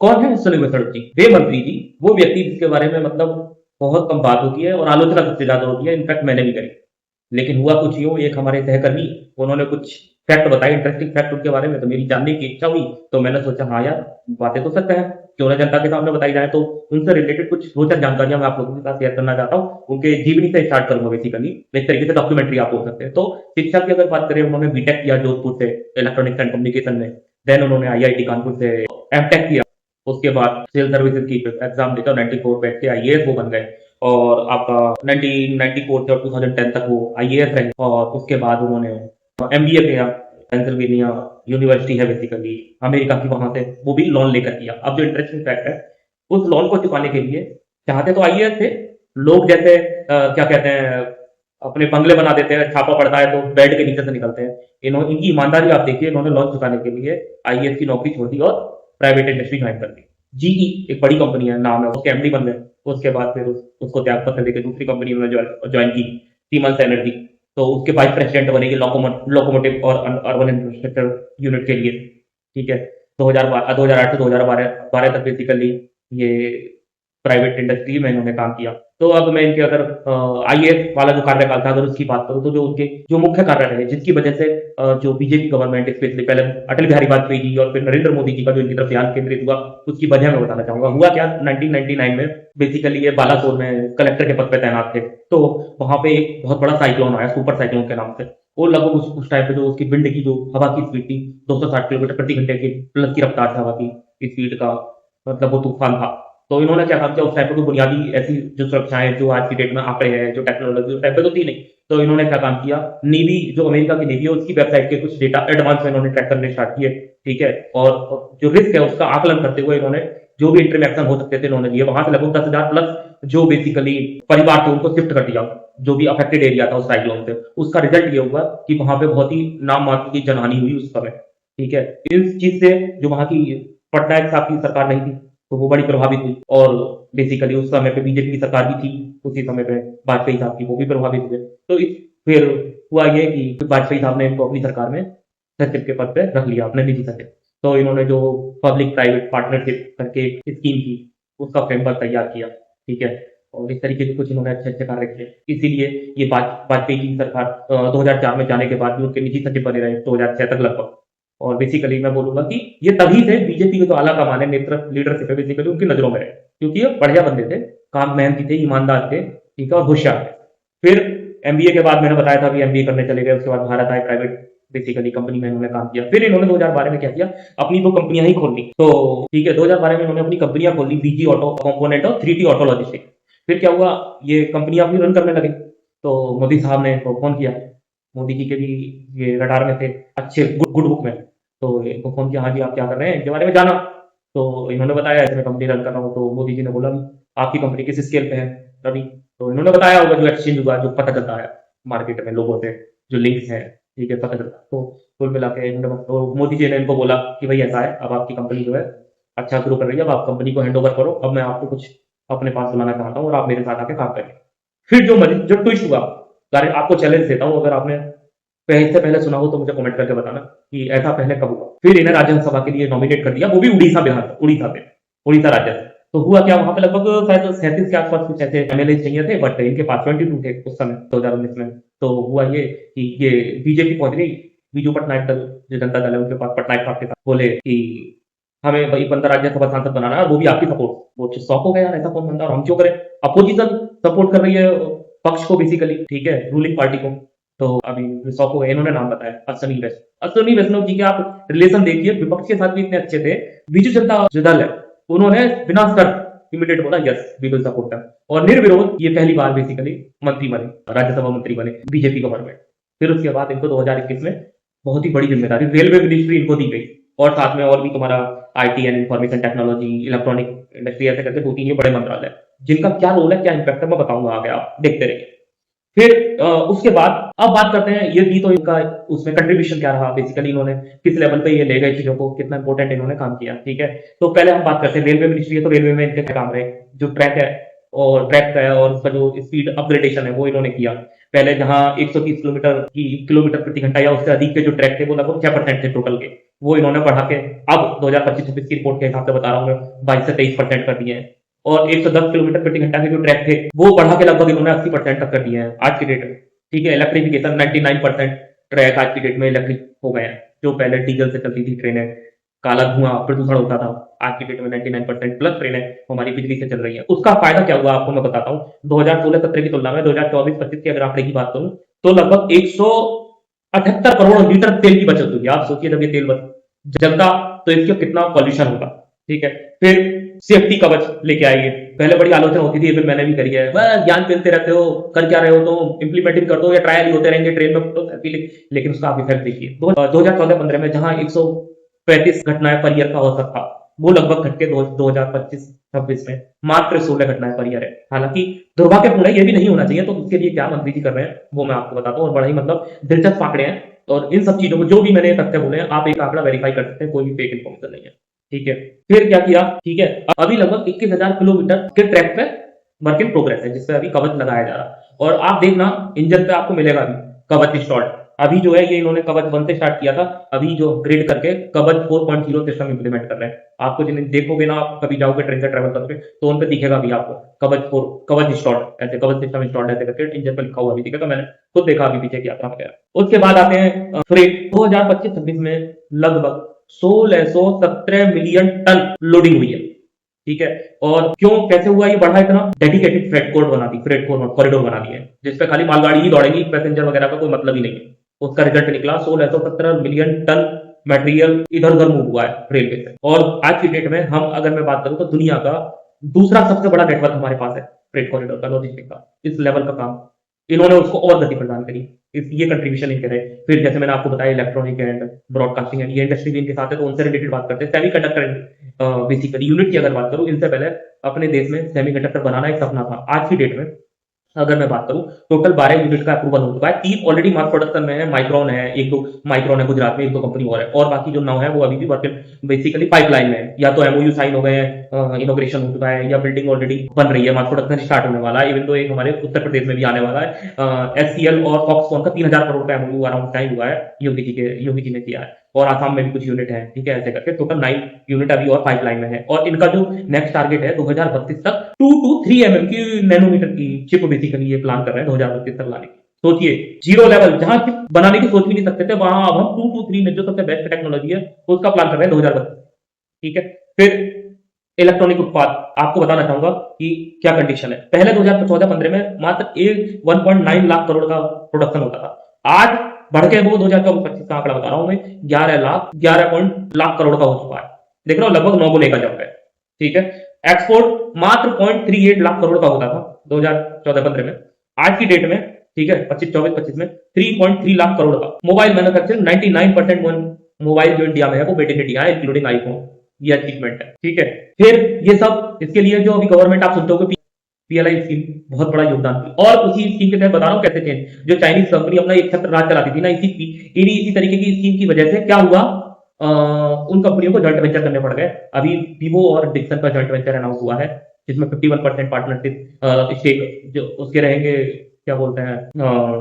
कौन है सुनील बसंत जी? वे मंत्री जी, वो व्यक्ति जिसके बारे में मतलब बहुत कम बात होती है और आलोचना सबसे ज़्यादा होती है, इनफैक्ट मैंने भी करी। लेकिन हुआ कुछ यूँ, एक हमारे सहकर्मी, उन्होंने कुछ फैक्ट बताए, इंटरेस्टिंग फैक्ट उनके बारे में, तो मेरी जानने की इच्छा हुई, तो मैंने सोचा हाँ यार, बातें तो सच है, क्यों ना जनता के सामने बताई जाए। तो उनसे रिलेटेड कुछ रोचक जानकारियाँ मैं आप लोगों के साथ शेयर करना चाहता हूँ। उनके जीवनी से स्टार्ट करूँगा बेसिकली, एक तरीके से डॉक्यूमेंट्री आप बोल सकते हैं। तो शिक्षा की अगर बात करें, उन्होंने बीटेक किया जोधपुर से इलेक्ट्रॉनिक्स एंड कम्युनिकेशन में, देन उन्होंने आईआईटी कानपुर से एमटेक किया, उसके बाद सिविल सर्विसेज की एग्जाम देकर 94 बैच से आईएएस वो बन गए, और आपका 1994 से और 2010 तक वो आईएएस रहे, और उसके बाद उन्होंने एमबीए किया, पेंसिल्वेनिया यूनिवर्सिटी है बेसिकली अमेरिका की, वहां से वो भी लोन लेकर किया। अब जो इंटरेस्टिंग फैक्ट है, उस लोन को चुकाने के लिए चाहते तो आईएएस थे लोग, जैसे क्या कहते हैं, अपने बंगले बना देते हैं, छापा पड़ता है तो बेड के नीचे से निकलते हैं। इनकी ईमानदारी आप देखिए, इन्होंने लोन चुकाने के लिए आईएएस की नौकरी छोड़ दी और प्राइवेट इंडस्ट्री ज्वाइन कर दी। जीई एक बड़ी कंपनी है, नाम है, उसके एमडी बन गए। उसके बाद फिर उसको त्याग पत्र देकर दूसरी कंपनी में ज्वाइन की, सीमेंस एनर्जी। तो उसके वाइस प्रेसिडेंट बनेगी लोकोमोटिव और अर्बन इंफ्रास्ट्रक्चर यूनिट के लिए। ठीक है, 2008 से 2012 तक बेसिकली ये प्राइवेट इंडस्ट्री में इन्होंने काम किया। तो अब मैं इनके अगर आईएएस वाला जो कार्यकाल था, अगर उसकी बात करूँ, तो जो उनके जो मुख्य कार्य रहे, जिसकी वजह से जो बीजेपी गवर्नमेंट, स्पेशली पहले अटल बिहारी वाजपेयी जी और फिर नरेंद्र मोदी जी का जो इनकी तरफ ध्यान केंद्रित हुआ, उसकी वजह मैं बताना चाहूंगा। हुआ क्या, 1999 में बेसिकली ये बालासोर में कलेक्टर के पद पे तैनात थे। तो वहां पे एक बहुत बड़ा साइक्लोन आया, सुपर साइक्लोन के नाम से। वो लगभग उस टाइम पे जो उसकी विंड की जो हवा की स्पीड थी, 260 किलोमीटर प्रति घंटे की प्लस की रफ्तार से हवा की स्पीड का, मतलब वो तूफान था। तो इन्होंने क्या काम किया, उस टाइम पे कोई बुनियादी ऐसी जो सुरक्षाएं जो आज की डेट में आंकड़े हैं, जो टेक्नोलॉजी उस टाइम पे तो थी नहीं। तो इन्होंने क्या काम किया, नेवी, जो अमेरिका की नेवी है, उसकी वेबसाइट के कुछ डेटा एडवांस में इन्होंने ट्रैक करने स्टार्ट किए। ठीक है, और जो रिस्क है उसका आकलन करते हुए इन्होंने जो भी इंटरवेक्शन हो सकते थे इन्होंने लिए। वहां से लगभग 10,000 प्लस जो बेसिकली परिवार थे उनको शिफ्ट कर दिया, जो भी अफेक्टेड एरिया था उस साइक्लोन से। उसका रिजल्ट ये हुआ कि वहां पे बहुत ही नाम मात्र की जनहानि हुई उस समय। ठीक है, इस चीज से जो वहां की पटनायक साहब की सरकार नहीं थी, तो वो बड़ी प्रभावित हुई, और बेसिकली उस समय पे बीजेपी की सरकार भी थी उसी समय पे, वाजपेयी साहब की, वो भी प्रभावित हुए। तो फिर हुआ ये कि वाजपेयी साहब ने इनको अपनी सरकार में सचिव के पद पे रख लिया, अपने निजी सचिव। तो इन्होंने जो पब्लिक प्राइवेट पार्टनरशिप करके स्कीम थी, उसका फ्रेमवर्क तैयार किया। ठीक है, और इस तरीके के कुछ इन्होंने अच्छे अच्छे कार्य किए। इसीलिए ये वाजपेयी की सरकार 2004 में जाने के बाद भी उनके निजी सचिव बने रहे 2006 तक लगभग। और बेसिकली मैं बोलूंगा कि ये तभी से बीजेपी के जो आला कमान है, नेतृत्व, लीडरशिप है, बेसिकली उनकी नजरों में रहे, क्योंकि ये बढ़िया बंदे थे, काम मेहनती थे, ईमानदार थे, ठीक है, और होशियार थे। फिर एमबीए के बाद मैंने बताया था कि एमबीए करने चले गए, उसके बाद भारत आए, प्राइवेट बेसिकली कंपनी में इन्होंने काम किया। फिर इन्होंने 2012 में क्या किया, अपनी दो कंपनियां ही खोल ली। तो ठीक है, 2012 में इन्होंने अपनी कंपनियां खोल ली, बीजी ऑटो कंपोनेंट और 3T ऑटो लॉजिस्टिक। फिर क्या हुआ, ये कंपनियां अपनी रन करने लगे, तो मोदी साहब ने इनको फोन किया। मोदी जी के भी ये रडार में थे, अच्छे गुड बुक में। तो इनको फोन किया, हाँ जी आप क्या कर रहे हैं, इनके बारे में जाना। तो इन्होंने बताया ऐसे मैं कंपनी रन कर रहा हूँ। तो मोदी जी ने बोला आपकी कंपनी किस स्केल पे है रवि। तो इन्होंने बताया होगा जो एक्सचेंज हुआ, जो पता चलता है मार्केट में लोगों से, जो लिंक्स हैं, ठीक है, पता चलता है। तो कुल मिला के तो मोदी जी ने इनको बोला कि भाई ऐसा है, अब आपकी कंपनी जो है अच्छा ग्रो कर रही है, अब आप कंपनी को हैंड ओवर करो, अब मैं आपको कुछ अपने पास बुलाना चाहता हूँ और आप मेरे साथ आके काम करें। फिर जो ट्विस्ट हुआ, आपको चैलेंज देता हूँ, अगर आपने इससे पहले सुना हो तो मुझे कमेंट करके बताना कि ऐसा पहले कब हुआ। फिर इन्हें राज्यसभा के लिए नॉमिनेट कर दिया, वो भी उड़ीसा राज्य से। तो हुआ क्या, वहां पे लगभग शायद 37 के आसपास कुछ ऐसे एमएलए चाहिए थे, बट इनके पास 22 थे उस समय 2019 में। तो हुआ ये कि ये बीजेपी पहुंच गई, बीजू पटनायक दल, जो जनता दल है, उनके पास पटनायक साहब के साथ बोले कि हमें भाई 15 राज्यसभा सांसद बनाना है, वो भी आपकी सपोर्ट। वो शौक हो गया यार, ऐसा कौन बनता है और हम क्यों करें। अपोजिशन सपोर्ट कर रही है पक्ष को बेसिकली, ठीक है, रूलिंग पार्टी को। तो अभी शौक हो गए, इन्होंने नाम बताया अश्विनी वैष्णव जी के। आप रिलेशन देखिए, विपक्ष के साथ भी इतने अच्छे थे। बीजू जनता जो दल है, उन्होंने बिना शर्त इमीडिएट बोला यस वी विल सपोर्ट, और निर्विरोध ये पहली बार बेसिकली मंत्री बने, राज्यसभा मंत्री बने बीजेपी गवर्नमेंट। फिर उसके बाद इनको 2021 में बहुत ही बड़ी जिम्मेदारी रेलवे मिनिस्ट्री इनको दी गई, और साथ में और भी तुम्हारा IT and information technology, electronic industry, ऐसे करके 2-3 ये बड़े मंत्रालय, जिनका क्या रोल है, क्या इम्पैक्ट है, मैं बताऊंगा आगे, आप देखते रहिए। फिर उसके बाद अब बात करते हैं, ये भी तो इनका उसमें कंट्रीब्यूशन क्या रहा, बेसिकली इन्होंने किस लेवल पे ये ले गए चीजों को, कितना इंपॉर्टेंट इन्होंने काम किया। ठीक है, तो पहले हम बात करते हैं रेलवे मिनिस्ट्री है, तो रेलवे में इनके क्या काम रहे, जो ट्रैक है और ट्रैक का है, और उसका जो स्पीड अपग्रेडेशन है वो इन्होंने किया। पहले जहां 130 किलोमीटर प्रति घंटा या उससे अधिक के जो ट्रैक थे, वो लगभग 6% थे टोटल के, वो इन्होंने बढ़ा के अब 2025-26 की रिपोर्ट के हिसाब से बता रहा हूँ मैं 22 से 23% कर दिए हैं। और 110 किलोमीटर प्रति घंटा के जो ट्रैक थे वो बढ़ा के लगभग इन्होंने 80% तक कर दिए हैं आज की डेट में। ठीक है, इलेक्ट्रिफिकेशन 99% ट्रैक आज की डेट में इलेक्ट्रिक हो गए हैं। जो पहले डीजल से चलती थी ट्रेनें, काला धुआं प्रदूषण होता था, आज की डेट में 99% प्लस ट्रेनें हमारी बिजली से चल रही है। उसका फायदा क्या हुआ आपको मैं बताता हूँ। 2016-17 की तुलना में 2024-25 के अगर आंकड़े की बात करूं तो लगभग 178 करोड़ लीटर तेल की बचत हुई। आप सोचिए जब ये तेल जलता तो इसका कितना पॉल्यूशन होगा। ठीक है, फिर सेफ्टी कवच लेके आएंगे। पहले बड़ी आलोचना होती थी, फिर मैंने भी करी है, वह ज्ञान पेलते रहते हो, कर क्या रहे हो, तो इम्प्लीमेंट भी कर दो या ट्रायल ही होते रहेंगे ट्रेन में तो लेकिन उसका आप इफेक्ट देखिए। 2014-15 में जहां 135 घटनाएं पर ईयर का औसत था, वो लगभग घट के 2025-26 में मात्र 16 घटनाएं पर ईयर है। हालांकि दुर्भाग्यपूर्ण है, ये भी नहीं होना चाहिए, तो उसके लिए क्या मंत्री जी कर रहे हैं वो मैं आपको बताता हूँ। और बड़ा ही मतलब दिलचस्प आंकड़े हैं, और इन सब चीजों को जो भी मैंने तथ्य बोले हैं आप एक आंकड़ा वेरीफाई कर सकते हैं, कोई भी फेक इन्फॉर्मेशन नहीं है। ठीक है, फिर क्या किया, ठीक है, अभी लगभग 21,000 किलोमीटर के ट्रैक पे वर्क इन प्रोग्रेस है जिसपे अभी कवच लगाया जा रहा है। और आप देखना इंजन पे आपको मिलेगा अभी कवच इंस्टॉल्ड। अभी जो है ये इन्होंने कवच 1 से स्टार्ट किया था, अभी जो अपग्रेड करके कवच 4.0 सिस्टम इंप्लीमेंट कर रहे हैं। आपको जिन्हें देखोगे ना, आप कभी जाओगे ट्रेन से ट्रैवल करोगे तो उन पे दिखेगा भी आपको कवच 4 कवच इंस्टॉल्ड, ऐसे कवच सिस्टम इंस्टॉल्ड ऐसे करके इंजन पे लिखा हुआ भी दिखेगा। मैंने खुद देखा अभी पीछे की यात्रा वगैरह। उसके बाद आते हैं फ्रेट। 2025-26 में लगभग 1617 मिलियन टन लोडिंग हुई है। ठीक है, और क्यों कैसे हुआ ये बढ़ा इतना, डेडिकेटेड फ्रेट कॉरिडोर बना दी है जिसपे खाली मालगाड़ी ही दौड़ेगी, पैसेंजर वगैरह का कोई मतलब ही नहीं है। उसका रिजल्ट निकला 1617 मिलियन टन मटेरियल इधर उधर मूव हुआ है रेलवे से। और आज की डेट में हम अगर मैं बात करूं तो दुनिया का दूसरा सबसे बड़ा नेटवर्क हमारे पास है फ्रेट कॉरिडोर का, लॉजिस्टिक का। इस लेवल का काम इन्होंने उसको और गति प्रदान करी, ये कंट्रीब्यूशन इनके रहे। फिर जैसे मैंने आपको बताया इलेक्ट्रॉनिक एंड ब्रॉडकास्टिंग एंड ये इंडस्ट्री भी इनके साथ है, तो उनसे रिलेटेड बात करते हैं। सेमीकंडक्टर बेसिकली यूनिट की अगर बात करूं, इनसे पहले अपने देश में सेमीकंडक्टर बनाना एक सपना था। आज की डेट में अगर मैं बात करूं टोटल 12 यूनिट का अप्रूवल हो चुका है, 3 ऑलरेडी मास प्रोडक्शन में है। माइक्रोन है, एक दो माइक्रोन है गुजरात में, एक दो कंपनी और है, और बाकी जो 9 है वो अभी भी वर्क बेसिकली पाइपलाइन में है। या तो एमओयू साइन हो गए हैं, इनोग्रेशन हो चुका है, या बिल्डिंग ऑलरेडी बन रही है, मास प्रोडक्शन स्टार्ट होने वाला है। इवन तो एक हमारे उत्तर प्रदेश में भी आने वाला है, एससीएल और फॉक्सकॉन का 3000 करोड़ का एमओयू अराउंड साइन हुआ है, योगी जी ने किया है। और आसाम में भी कुछ यूनिट है। ठीक है, ऐसे करके टोटल 9 यूनिट अभी और पाइपलाइन में है। और इनका जो नेक्स्ट टारगेट है 2032 तक 2 to 3 mm की नैनोमीटर की चिप बेसिकली ये प्लान कर रहे हैं 2032 तक लाने की। सोचिए, जीरो लेवल जहां चिप बनाने की सोच भी नहीं सकते थे, वहां अब हम 2 to 3 में जो सबसे बेस्ट टेक्नोलॉजी है उसका प्लान कर रहे हैं 2032। ठीक है, फिर इलेक्ट्रॉनिक उत्पाद आपको बताना चाहूंगा कि क्या कंडीशन है। पहले 2014-15 में मात्र 1.9 लाख करोड़ का प्रोडक्शन होता था। आज बढ़ के वो 2024-25 का आंकड़ा बता रहा हूं मैं, 11 लाख करोड़ का हो चुका है। देख रहे हो, लगभग 9 गुने का जंप है। ठीक है, एक्सपोर्ट मात्र 0.38 लाख करोड़ का होता था 2014-15 में। आज की डेट में, ठीक है, 24-25 में 3.3 लाख करोड़ का। मोबाइल मैन्युफैक्चरिंग 99% मोबाइल जो इंडिया में है वो मेड इन इंडिया है, इंक्लूडिंग आईफोन। ये अचीवमेंट है। ठीक है, फिर ये सब इसके लिए जो अभी गवर्नमेंट आप सुनते हो पीएलआई स्कीम बहुत बड़ा योगदान की। और उसी स्कीम के तहत बता रहा हूँ कैसे चेंज, जो चाइनीज कंपनी अपना एक छत्र राज चलाती थी ना, इसी तरीके की स्कीम की वजह से क्या हुआ, उन कंपनियों को जॉइंट वेंचर करने पड़ गए। अभी वीवो और डिक्सन का जॉइंट वेंचर अनाउंस हुआ है जिसमें 51% पार्टनरशिप स्टेक जो उसके रहेंगे, क्या बोलते हैं,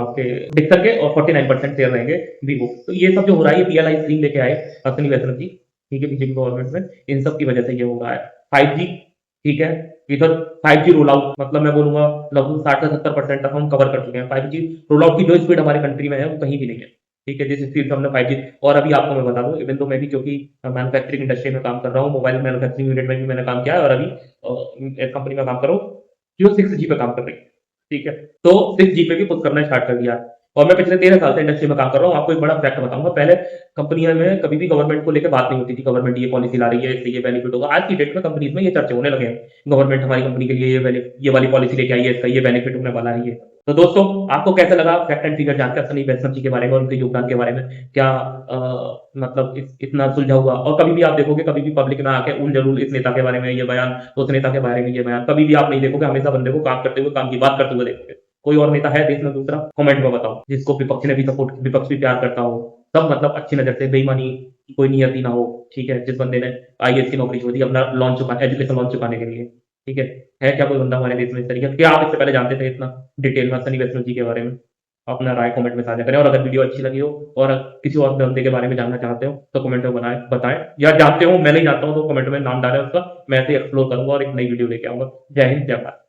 आपके डिक्सन के, और 49% शेयर रहेंगे वीवो। तो ये सब जो हो रहा है, ये पीएलआई स्कीम लेके आए अश्विनी वैष्णव जी, ठीक है, बीजेपी गवर्नमेंट में, इन सब की वजह से ये हो रहा है। 5G, ठीक है, इधर 5G रोल आउट, मतलब मैं बोलूंगा लगभग 60 से 70% तक हम कवर कर चुके हैं। 5G रोल आउट की जो स्पीड हमारे कंट्री में है वो कहीं भी नहीं है। ठीक है, जिस स्पीड से हमने 5G, और अभी आपको मैं बता दूं, इवन तो मैं भी क्योंकि मैन्युफैक्चरिंग इंडस्ट्री में काम कर रहा हूँ, मोबाइल मैन्युफैक्चरिंग यूनिट में भी मैंने काम किया है, और अभी एक कंपनी में काम कर रहा हूँ जो 6G पे काम कर रही है। ठीक है, तो 6G पे भी पुश करना स्टार्ट कर दिया है। और मैं पिछले 13 साल से इंडस्ट्री में काम कर रहा हूँ। आपको एक बड़ा फैक्ट बताऊंगा, पहले कंपनियों में कभी भी गवर्नमेंट को लेकर बात नहीं होती थी, गवर्नमेंट ये पॉलिसी ला रही है, इससे ये बेनिफिट होगा। आज की डेट में कंपनीज में ये चर्चे होने लगे हैं, गवर्नमेंट हमारी कंपनी के लिए ये वाली पॉलिसी लेके आई है, इसका ये बेनिफिट होने वाला है। ये तो दोस्तों, आपको कैसा लगा फैक्ट एंड फिगर जानकर अश्विनी वैष्णव जी के बारे में और उनके योगदान के बारे में? क्या मतलब इतना सुलझा हुआ? और कभी भी आप देखोगे, कभी भी पब्लिक में आके उन जरूर इस नेता के बारे में ये बयान, उस नेता के बारे में ये बयान, कभी भी आप नहीं देखोगे। हमेशा बंदे को काम करते हुए, काम की बात करते हुए देखोगे। कोई और नेता है देश में दूसरा? कमेंट में बताओ, जिसको विपक्ष ने भी सपोर्ट, विपक्ष भी प्यार करता हो, सब मतलब अच्छी नजर से, बेईमानी की कोई नियति ना हो। ठीक है, जिस बंदे ने आईएएस की नौकरी छोड़ दी अपना एजुकेशन लॉन्च चुकाने के लिए। ठीक है क्या कोई बंदा हमारे देश में इस तरीके? क्या आप इससे पहले जानते थे इतना डिटेल में अश्विनी वैष्णव जी के बारे में? अपना राय कमेंट में साझा करें और अगर वीडियो अच्छी लगी हो और किसी और बंदे के बारे में जानना चाहते हो तो कमेंट में बताएं या जानते हो मैं नहीं जानता हूं तो कमेंट में नाम डालें उसका, मैं ऐसे एक्सप्लोर करूंगा और एक नई वीडियो लेके आऊंगा। जय हिंद, जय भारत।